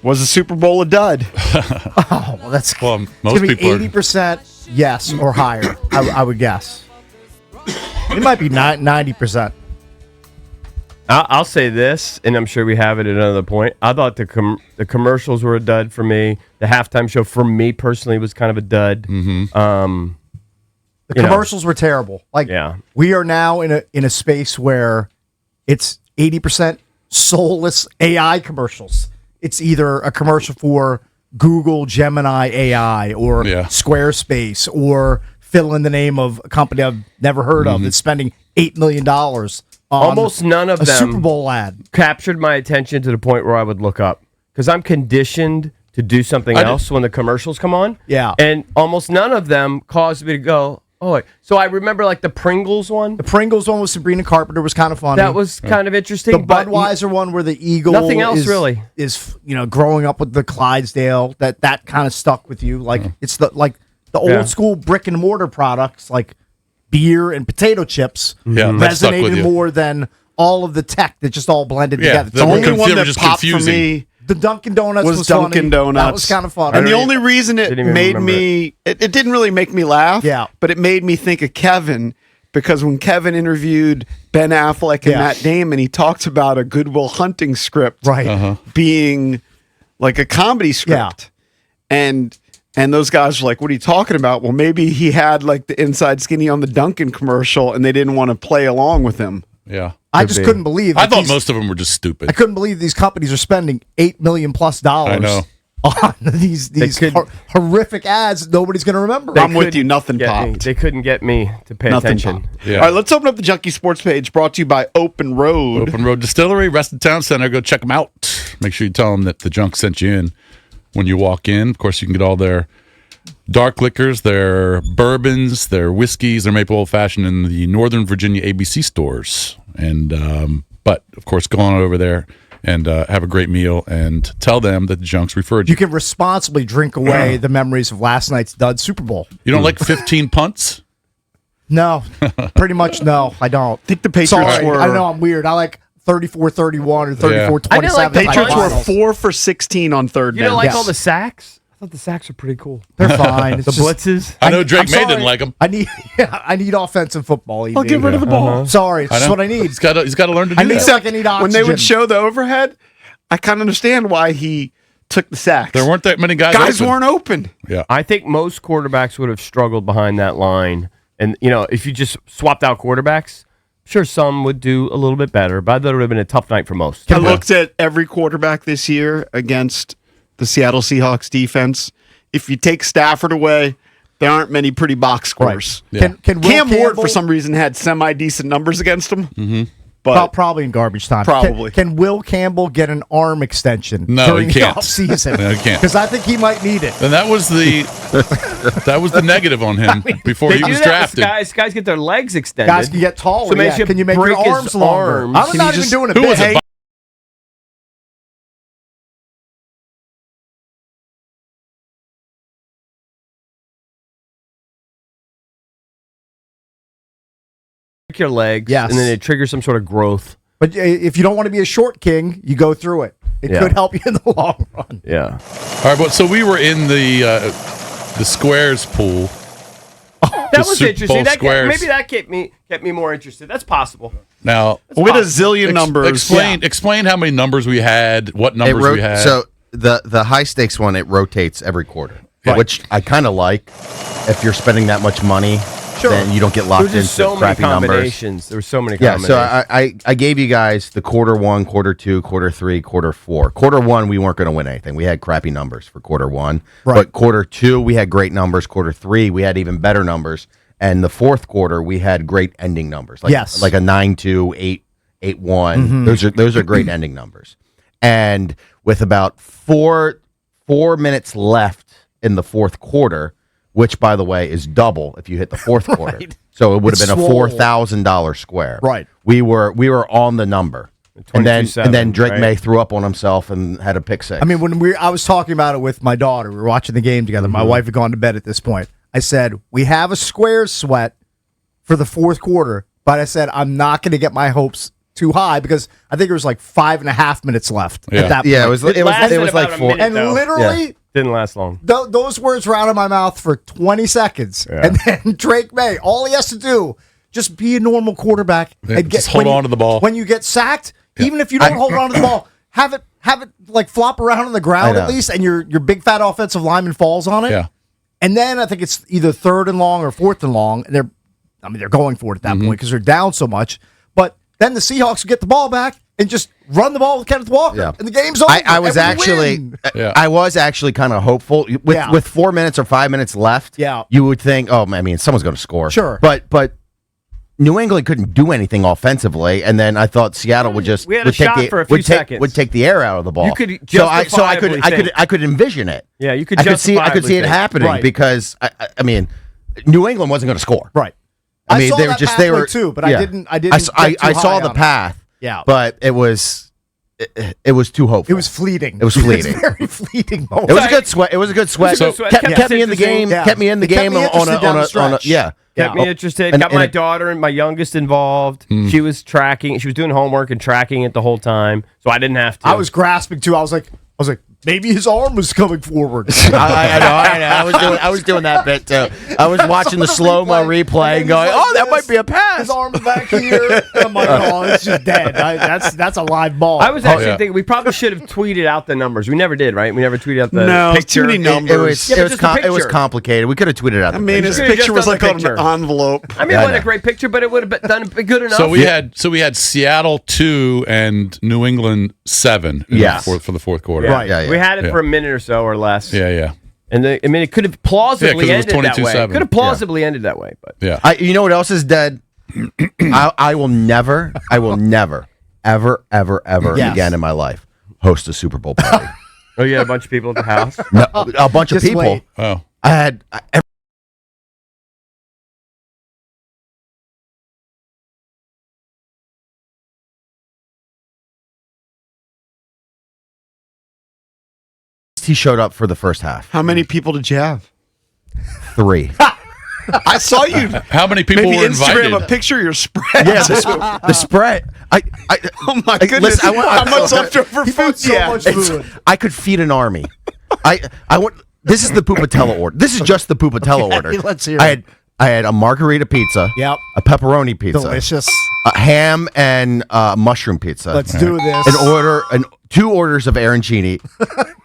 Was the Super Bowl a dud? Oh, well, that's Well, it's most gonna be people 80% yes or higher. I would guess. It might be 90%. I'll say this, and I'm sure we have it at another point. I thought the commercials were a dud for me. The halftime show for me personally was kind of a dud. The commercials were terrible. Like, we are now in a space where it's 80% soulless AI commercials. It's either a commercial for Google Gemini AI or Squarespace or fill in the name of a company I've never heard of that's spending $8 million on almost none of a them Super Bowl ad. Captured my attention to the point where I would look up because I'm conditioned to do something else when the commercials come on. Yeah. And almost none of them caused me to go, oh, wait. So I remember like the Pringles one. The Pringles one with Sabrina Carpenter was kind of funny. That was kind of interesting. The Budweiser one where the eagle nothing else really is growing up with the Clydesdale, that kind of stuck with you. Like it's the old school brick and mortar products like beer and potato chips resonated more than all of the tech that just all blended together. The only one that popped for me, the Dunkin' Donuts was Dunkin' funny. Donuts. That was kind of fun. And the only reason it made me, it didn't really make me laugh, but it made me think of Kevin, because when Kevin interviewed Ben Affleck and Matt Damon, he talked about a Good Will Hunting script being like a comedy script. And those guys were like, what are you talking about? Well, maybe he had like the inside skinny on the Dunkin' commercial and they didn't want to play along with him. Yeah. I just couldn't believe I thought most of them were just stupid. I couldn't believe these companies are spending $8 million+ I know. on these horrific ads nobody's going to remember. I'm with you. Nothing popped. They couldn't get me to pay attention. Yeah. All right, let's open up the Junkie Sports page brought to you by Open Road. Open Road Distillery, Reston Town Center. Go check them out. Make sure you tell them that the Junk sent you in when you walk in. Of course, you can get all their dark liquors, their bourbons, their whiskeys, their maple old fashioned in the Northern Virginia ABC stores. And but of course, go on over there and have a great meal and tell them that the Junk's referred you. You can responsibly drink away the memories of last night's dud Super Bowl. You don't like 15 punts? No, pretty much no. I don't. I think the Patriots were. I know I'm weird. I like 34-31 or 34-27. Like the Patriots were 4 for 16 on third down. You don't like all the sacks? I thought the sacks were pretty cool. They're fine. The blitzes. I know Drake May didn't like them. I need offensive football. I'll get rid of the ball. Sorry, it's just what I need. He's got to learn to do that. I need oxygen. When they would show the overhead, I kind of understand why he took the sacks. There weren't that many guys open. Weren't open. Yeah. I think most quarterbacks would have struggled behind that line. And, if you just swapped out quarterbacks, sure, some would do a little bit better, but I thought it would have been a tough night for most. I looked at every quarterback this year against the Seattle Seahawks defense. If you take Stafford away, there aren't many pretty box scores. Right. Yeah. Can Cam Ward, for some reason, had semi-decent numbers against him. Mm-hmm. But probably in garbage time. Probably. Can Will Campbell get an arm extension during the offseason? No, he can't. Because I think he might need it. And that was the negative on him before he was drafted. Guys get their legs extended. Guys can get taller. So can you make your arms longer? I'm not even doing a bit. Your legs, and then it triggers some sort of growth. But if you don't want to be a short king, you go through it. It could help you in the long run. Yeah. All right, but so we were in the squares pool. That was interesting. Maybe that kept me more interested. That's possible. Now, we had a zillion numbers. Explain how many numbers we had, what numbers we had. So the high stakes one, it rotates every quarter, which I kind of like. If you're spending that much money, then you don't get locked into crappy numbers. There were so many combinations. Yeah, so I gave you guys the quarter 1, quarter 2, quarter 3, quarter 4. Quarter 1, we weren't going to win anything. We had crappy numbers for quarter 1. Right. But quarter 2, we had great numbers. Quarter 3, we had even better numbers. And the fourth quarter, we had great ending numbers. Like a 9-2, 8-1. Mm-hmm. Those are great ending numbers. And with about four minutes left in the fourth quarter, which, by the way, is double if you hit the fourth quarter. So it would have been a $4,000 square. Right. We were on the number. And then Drake May threw up on himself and had a pick six. I mean, I was talking about it with my daughter. We were watching the game together. My wife had gone to bed at this point. I said, we have a square sweat for the fourth quarter, but I said, I'm not going to get my hopes too high because I think it was like 5.5 minutes left at that point. Yeah, it was like 4. And literally didn't last long. Those words were out of my mouth for 20 seconds. Yeah. And then Drake May, all he has to do, just be a normal quarterback and just hold on to the ball. When you get sacked, even if you don't hold on to the ball, have it like flop around on the ground at least, and your big fat offensive lineman falls on it. Yeah. And then I think it's either 3rd and long or 4th and long. And they're going for it at that point because they're down so much. But then the Seahawks will get the ball back and just run the ball with Kenneth Walker, and the game's over. I was actually kind of hopeful with 4 minutes or 5 minutes left. Yeah, you would think, someone's going to score. Sure, but New England couldn't do anything offensively, and then I thought Seattle would just would take the air out of the ball. You could I could envision it. Yeah, you could. I could see it happening because I mean, New England wasn't going to score. Right. I mean, they were too, but I didn't. I saw the path. Yeah, but it was too hopeful. It was fleeting. It was fleeting. Very fleeting moment. It was a good sweat. It was a good sweat. Kept me in the game. Kept me in the game on a yeah. Got me interested. Got my daughter and my youngest involved. She was tracking. She was doing homework and tracking it the whole time, so I didn't have to. I was grasping too. I was like, maybe his arm was coming forward. I know. I was doing that bit too. I was watching the slow-mo replay and going, that might be a pass. His arm is back here. I'm like, it's just dead. That's a live ball. I was actually thinking we probably should have tweeted out the numbers. We never did, right? We never tweeted out the picture. Too many numbers. It was complicated. We could have tweeted out the picture. His picture was like on an envelope. I mean, it wasn't a great picture, but it would have done good enough. So we had Seattle 2 and New England 7 for the fourth quarter. Right. Yeah. We had it for a minute or so or less. Yeah. And it could have plausibly ended that way. 22-7. Could have plausibly ended that way, but yeah. You know what else is dead? I will never, ever again in my life host a Super Bowl party. Oh, you had a bunch of people at the house? No, a bunch of people. Wait. Oh, I had. He showed up for the first half. How many people did you have? 3. I saw you. How many people were invited? Instagram a picture of your spread. Yeah, the spread. Oh my goodness! Listen, how much leftover food? I could feed an army. I want. This is the Pupatello order. This is just the Pupatello order. Let's hear it. I had a margarita pizza. Yep. A pepperoni pizza. Delicious. A ham and mushroom pizza. Let's do this. 2 orders of arancini.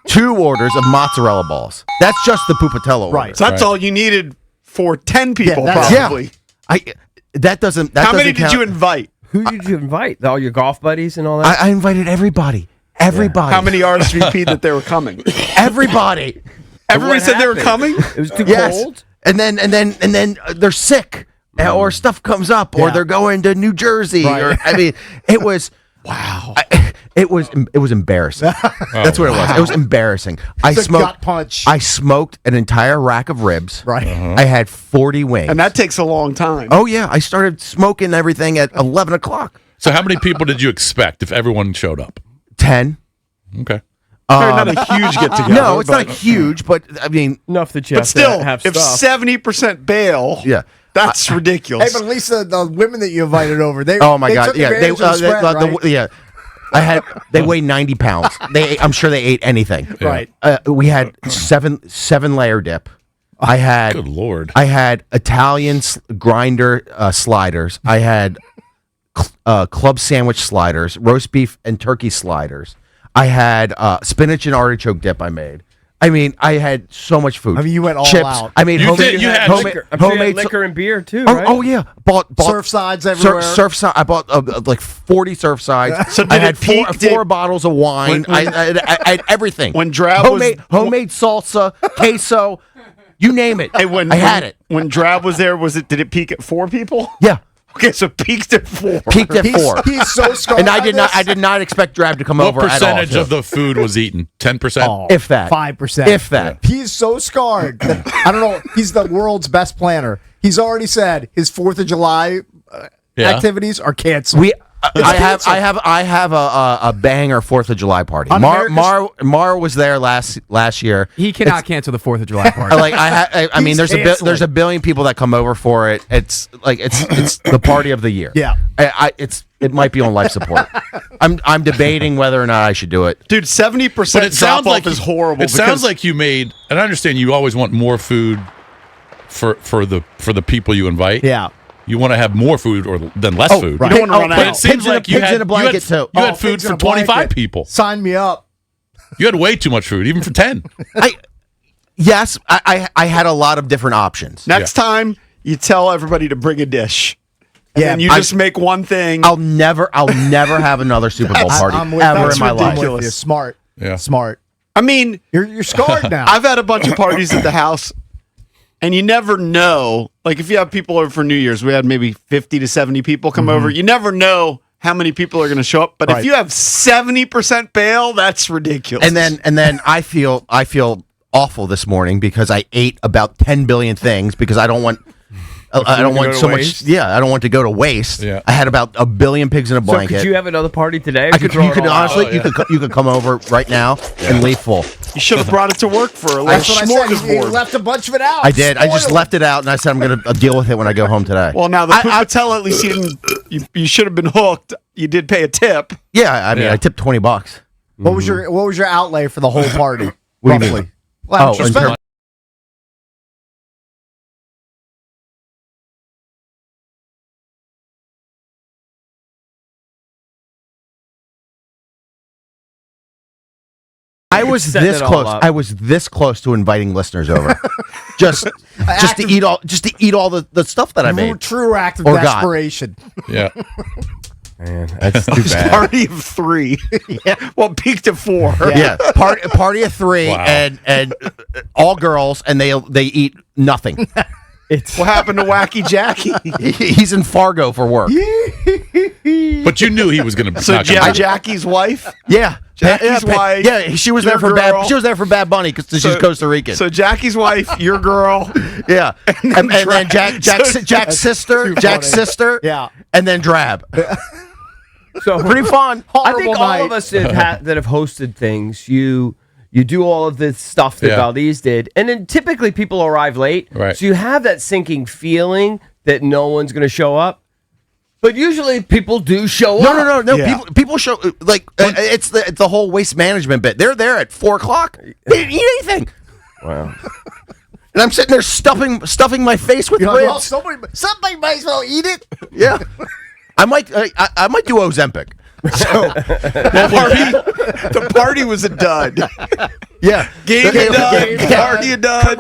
2 orders of mozzarella balls. That's just the Pupatello order. Right. So that's all you needed for 10 people, probably. How many did you invite? Who did you invite? All your golf buddies and all that? I invited everybody. Everybody. How many RSVP'd that they were coming? Everybody. Everybody said they were coming? It was too cold? And then they're sick or stuff comes up or they're going to New Jersey or it was wow. It was embarrassing. That's what it was. It was embarrassing. I smoked gut punch. I smoked an entire rack of ribs. Right. I had 40 wings. And that takes a long time. Oh yeah, I started smoking everything at 11 o'clock. So how many people did you expect if everyone showed up? 10. Okay. Not a huge get together. No, it's not huge, but I mean enough that you but still, have if stuff. 70% bail, that's ridiculous. Hey, but at least the women that you invited over, they oh my god, took yeah, advantage of the spread, right? They weigh 90 pounds. I'm sure they ate anything. Right. We had seven layer dip. I had good lord. I had Italian grinder sliders. I had club sandwich sliders, roast beef and turkey sliders. I had spinach and artichoke dip I made. I mean, I had so much food. I mean, you went all chips. out. I mean, you had liquor. I'm sure you had liquor and beer too, right? Oh yeah, bought surf sides everywhere. Surf side. I bought like 40 surf sides. So I had four bottles of wine. I had everything. When Drab homemade salsa, queso, you name it. I had it. When Drab was there, did it peak at 4 people? Yeah. Okay, so peaked at 4. Peaked at 4. He's so scarred. And I did not expect Drab to come what over at all. What percentage of the food was eaten? 10%? If that. 5%. If that. He's so scarred that, I don't know, he's the world's best planner. He's already said his 4th of July activities are canceled. I have a banger 4th of July party. Mar was there last year. He cannot cancel the 4th of July party. I mean, there's a billion people that come over for it. It's the party of the year. Yeah. It might be on life support. I'm debating whether or not I should do it. Dude, 70% drop off is horrible. It sounds like you made, and I understand you always want more food for the people you invite. Yeah. You want to have more food than less food. Right. You don't want to run But out. it seems like you had food Pigs in for a 25 blanket. people. Sign me up. You had way too much food, even for 10. Yes, I had a lot of different options. Next time, you tell everybody to bring a dish. Yeah, And you just make one thing. I'll never have another Super Bowl party ever in my life. ridiculous. Smart. Yeah. Smart. I mean, You're scarred now. I've had a bunch of parties at the house, and you never know. Like, if you have people over for New Year's, we had maybe 50 to 70 people come over. You never know how many people are going to show up. But if you have 70% bail, that's ridiculous. And then I feel awful this morning because I ate about 10 billion things because I don't want so much. Yeah, I don't want to go to waste. Yeah. I had about a billion pigs in a So blanket. could you have another party today? You could honestly, you could come over right now and leave full. you should have brought it to work for a little That's what I said. He smorgasbord. left a bunch of it out. I did. I just Spoiled. left it out, and I said I'm going to deal with it when I go home today. Well, now the Pupatella, at least you didn't. You should have been hooked. You did pay a tip. Yeah, I mean, I tipped $20. What was your outlay for the whole party? What do you roughly? mean? Well, how much you in spent? terms- I was Setting this it all close. up. I was this close to inviting listeners over, just to eat all the stuff that I made. True act of Or got. desperation. Yeah. Man, that's too bad. Party of 3. Well, peaked at 4. Yeah, party of 3, Wow. and all girls, and they eat nothing. What happened to Wacky Jackie? He's in Fargo for work. But you knew he was going to. So Jackie's wife. Yeah, Jackie's wife, Yeah, she was there your for girl. She was there for Bad Bunny because she's Costa Rican. So Jackie's wife, your girl. Yeah, and then Jack's sister, Yeah. and then Drab. So Pretty fun. I think Horrible all night. of us that have hosted things, you do all of this stuff that Valdez did, and then typically people arrive late, Right. so you have that sinking feeling that no one's going to show up. But usually people do show up. No. Yeah. People show it's the whole waste management bit. They're there at 4:00. They didn't eat anything, Wow. and I'm sitting there stuffing my face with You're ribs. like, well, somebody might as well eat it. Yeah, I might do Ozempic. The party was a dud. Yeah, Game a dud. Party a dud.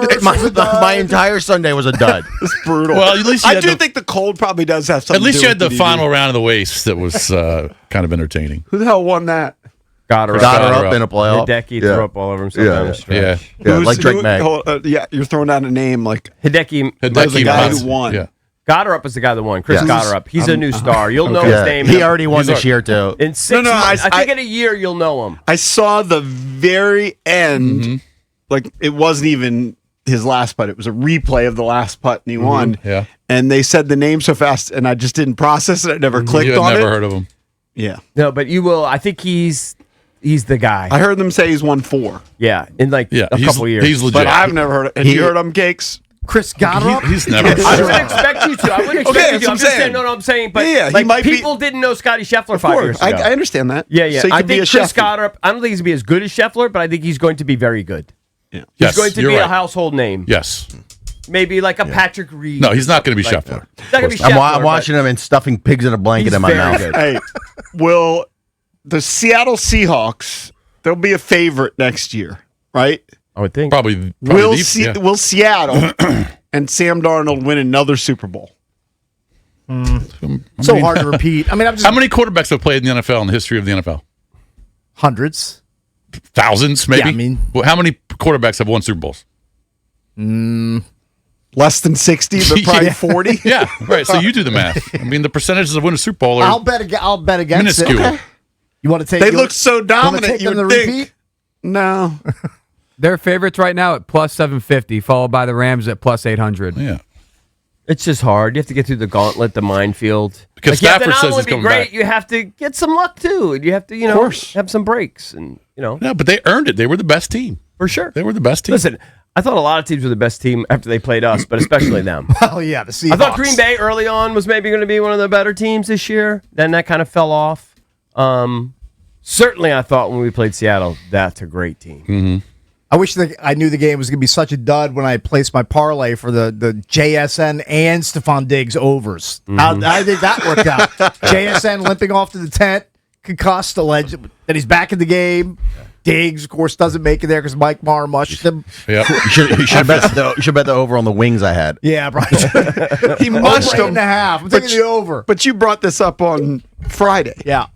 My entire Sunday was a dud. It's brutal. Well, at least you I had do the- think the cold probably does have something. At least to you do had the with final round of the waste that was kind of entertaining. Who the hell won that? Got her Got up. her up in a playoff. Hideki Yeah. threw up all over himself down the stretch. Yeah, like Drake May. Yeah, you're throwing out a name like Hideki was the guy Maz- who won. Yeah. got her up as the guy that won. Chris Yeah. got her up. He's a new star. You'll know his Yeah, name. he already won this year too. In 6 No, months. I think I- in a year you'll know him. I saw the very end. Like it wasn't even his last putt; it was a replay of the last putt, and he won. Yeah. And they said the name so fast, and I just didn't process it. I never clicked You had on never it. heard of him. Yeah, No, but you will. I think he's the guy. I heard them say he's won 4, Yeah, in like Yeah, a couple years. He's legit. but I've never heard it. Have you heard of him, Cakes? Chris got up. He's never. I wouldn't expect you to. I wouldn't expect Okay, you that's to. what I'm I'm just saying. saying. No, I'm saying. But Yeah, he like, might be- people didn't know Scotty Scheffler Of 5 course, years ago. I understand that. Yeah. So he I could be think a Chris chef. Goddard. I don't think he's gonna be as good as Scheffler, but I think he's going to be very good. Yeah. Yes, He's going to you're be right. a household name. Yes. Maybe like a Patrick Reed. No, he's not going to be Scheffler. He's not gonna be I'm Scheffler, watching him and stuffing pigs in a blanket He's in my very mouth. good. Hey, will the Seattle Seahawks? They'll be a favorite next year, right? I would think. Probably Will the- yeah. Will Seattle and Sam Darnold win another Super Bowl? So hard to repeat. I mean, I'm just How many quarterbacks have played in the NFL in the history of the NFL? hundreds. Thousands, maybe. Yeah, I mean- Well, how many quarterbacks have won Super Bowls? Less than 60, but probably 40. Yeah, right. So you do the math. I mean, the percentages of winning a Super Bowl I'll are bet against minuscule. it. You want to take? They you look so wanna dominant. take You them would to think. repeat? No. They're favorites right now at plus 750, followed by the Rams at plus 800. Yeah. It's just hard. You have to get through the gauntlet, the minefield. Because Stafford says he's coming back. You have to get some luck too, and you have to, have some breaks, and Yeah, but they earned it. They were the best team for sure. They were the best team. Listen, I thought a lot of teams were the best team after they played us, but especially them. Well, yeah, the Seahawks. I thought Green Bay early on was maybe going to be one of the better teams this year. Then that kind of fell off. Certainly, I thought when we played Seattle, that's a great team. Mm-hmm. I wish I knew the game was going to be such a dud when I placed my parlay for the JSN and Stephon Diggs overs. Mm-hmm. I think that worked out. JSN limping off to the tent, concussed, alleged that he's back in the game. Diggs, of course, doesn't make it there because Mike Marr mushed him. Yep. You should bet the over on the wings I had. Yeah, right. He mushed him. 8.5. I'm taking the over. But you brought this up on Friday. Yeah.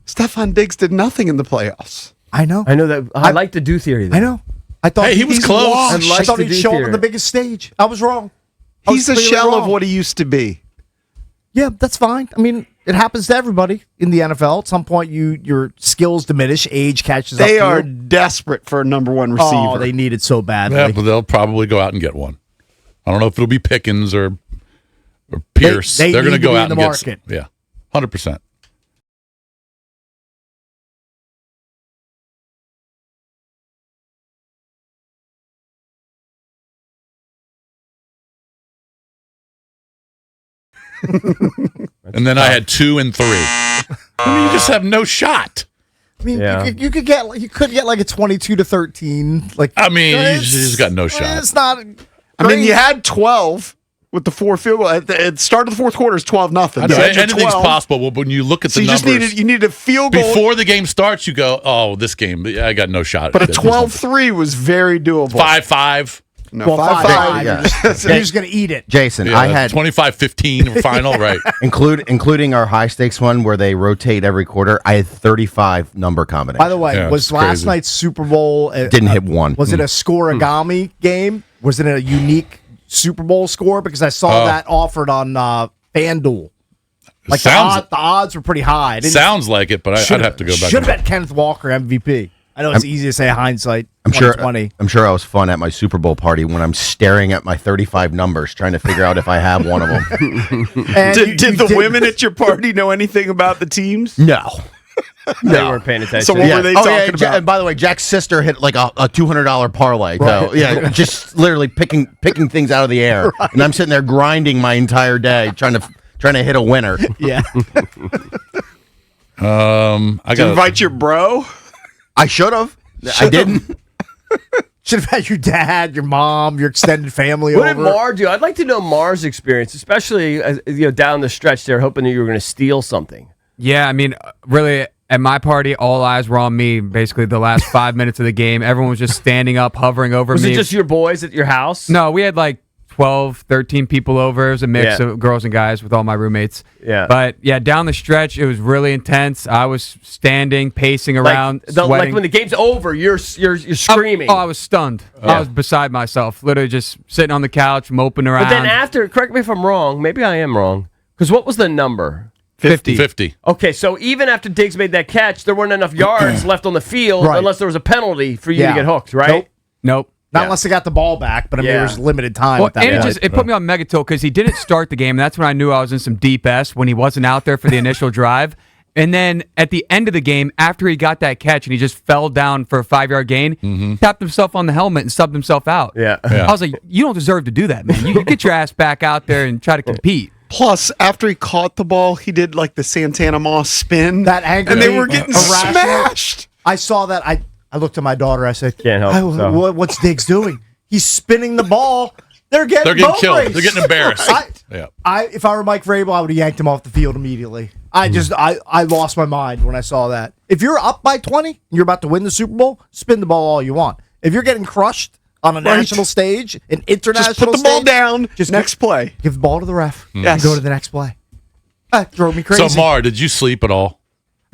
Stephon Diggs did nothing in the playoffs. I know. I know that. I like to do theory. Though. I know. I thought he was close. I thought he'd show up on the biggest stage. I was wrong. He's a shell of what he used to be. Yeah, that's fine. I mean, it happens to everybody in the NFL. At some point, your skills diminish, age catches up. They are desperate for a number one receiver. Oh, they need it so badly. Yeah, but they'll probably go out and get one. I don't know if it'll be Pickens or Pierce. They're going to go out in the and market. Get. Yeah, 100%. And then I had 2 and 3. I mean, you just have no shot. I mean, you could get like a 22-13. Like, I mean, you just got no shot. It's not. I mean, you had 12 with the 4 field goal. At the start of the fourth quarter is 12-0. Anything's possible. But when you look at the numbers, you needed a field goal before the game starts. You go, oh, this game, I got no shot. But a 12-3 was very doable. 5-5. No, 5-5. Yeah. You're just going to eat it. Jason, Yeah, I had 25-15 final, right? including our high stakes one where they rotate every quarter. I had 35 number combinations. By the way, was last night's Super Bowl didn't hit one? Was it a scoreagami game? Was it a unique Super Bowl score? Because I saw that offered on FanDuel. Like the odds were pretty high. Sounds like it, but I'd have to go back. Should have bet Kenneth Walker MVP. I know it's easy to say hindsight. I'm sure I was fun at my Super Bowl party when I'm staring at my 35 numbers trying to figure out if I have one of them. Did the women at your party know anything about the teams? No. They weren't paying attention. So what were they talking about? And by the way, Jack's sister hit like a $200 parlay. Right. So yeah, just literally picking things out of the air, right. And I'm sitting there grinding my entire day trying to hit a winner. Yeah. I got invite your bro. I should have. I didn't. Should have had your dad, your mom, your extended family over. What did Mar do? I'd like to know Mar's experience, especially down the stretch there, hoping that you were going to steal something. Yeah, I mean, really, at my party, all eyes were on me. Basically, the last 5 minutes of the game, everyone was just standing up, hovering over me. Was it just your boys at your house? No, we had like 12, 13 people over. It was a mix of girls and guys with all my roommates. Yeah. But yeah, down the stretch, it was really intense. I was standing, pacing around, sweating. Like when the game's over, you're screaming. I was stunned. I was beside myself. Literally just sitting on the couch, moping around. But then after, correct me if I'm wrong, maybe I am wrong, because what was the number? 50. Okay, so even after Diggs made that catch, there weren't enough yards left on the field unless there was a penalty for you to get hooked, right? Nope. Not unless they got the ball back, but I mean, there was limited time. Well, and it put me on Megatill because he didn't start the game. And that's when I knew I was in some deep S when he wasn't out there for the initial drive. And then at the end of the game, after he got that catch and he just fell down for a 5-yard gain, tapped himself on the helmet and subbed himself out. Yeah. I was like, you don't deserve to do that, man. You get your ass back out there and try to compete. Plus, after he caught the ball, he did like the Santana Moss spin. That angle, and they were getting smashed. I saw that. I looked at my daughter. I said, "Can't help." What's Diggs doing? He's spinning the ball. They're getting killed. Race. They're getting embarrassed. If I were Mike Vrabel, I would have yanked him off the field immediately. I lost my mind when I saw that. If you're up by 20 and you're about to win the Super Bowl, spin the ball all you want. If you're getting crushed on a national stage, an international stage, just put the ball down. Just next play. Give the ball to the ref. Yes. Go to the next play. Drove me crazy. So, Mar, did you sleep at all?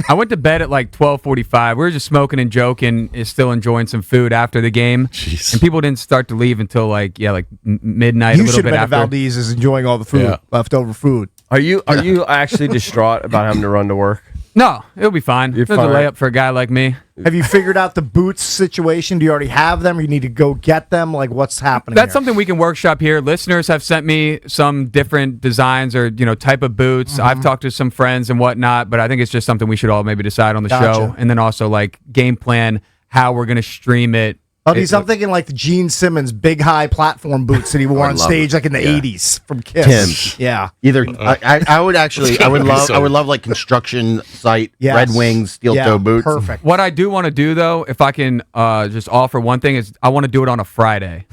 I went to bed at like 12:45. We were just smoking and joking, still enjoying some food after the game. Jeez. And people didn't start to leave until like midnight. You a little should bit have been after. at Valdez's enjoying all the food, leftover food. Are you actually distraught about having to run to work? No, it'll be fine. There's a layup for a guy like me. Have you figured out the boots situation? Do you already have them? Or you need to go get them? Like, what's happening? That's something we can workshop here. Listeners have sent me some different designs or type of boots. I've talked to some friends and whatnot, but I think it's just something we should all maybe decide on the show, and then also like game plan how we're going to stream it. I'm thinking like the Gene Simmons big high platform boots that he wore on stage like in the 80s from Kiss. Tim's. Yeah. Either I would love like construction site, Red Wings, steel toe boots. Perfect. What I do want to do though, if I can just offer one thing, is I want to do it on a Friday.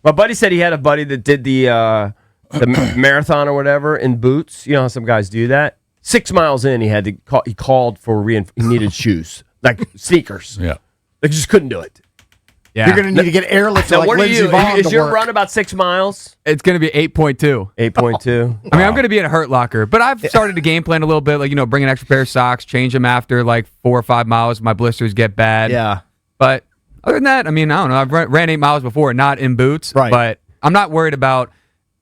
My buddy said he had a buddy that did the marathon or whatever in boots. You know how some guys do that? 6 miles in, he called for he needed shoes, like sneakers. Yeah. They just couldn't do it. Yeah. You're going to need to get airlifted like Lindsey Vonn Is your run about 6 miles? It's going to be 8.2. 8.2. I mean, I'm going to be in a Hurt Locker, but I've started to game plan a little bit, like, bring an extra pair of socks, change them after like 4 or 5 miles. My blisters get bad. Yeah. But other than that, I mean, I don't know. I've ran 8 miles before, not in boots, but I'm not worried about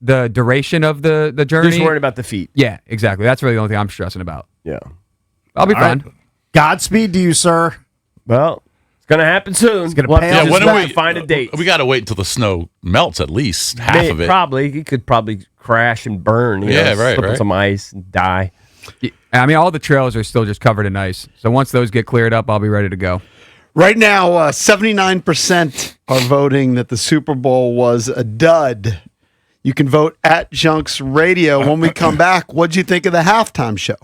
the duration of the journey. Just worried about the feet. Yeah, exactly. That's really the only thing I'm stressing about. Yeah. I'll be fine. Right. Godspeed to you, sir. Well, it's going to happen soon. It's going to pay off. When do we find a date? We got to wait until the snow melts at least half of it. Probably. He could probably crash and burn. Slip on some ice and die. I mean, all the trails are still just covered in ice. So once those get cleared up, I'll be ready to go. Right now, 79% are voting that the Super Bowl was a dud. You can vote at Junks Radio. When we come back, what'd you think of the halftime show?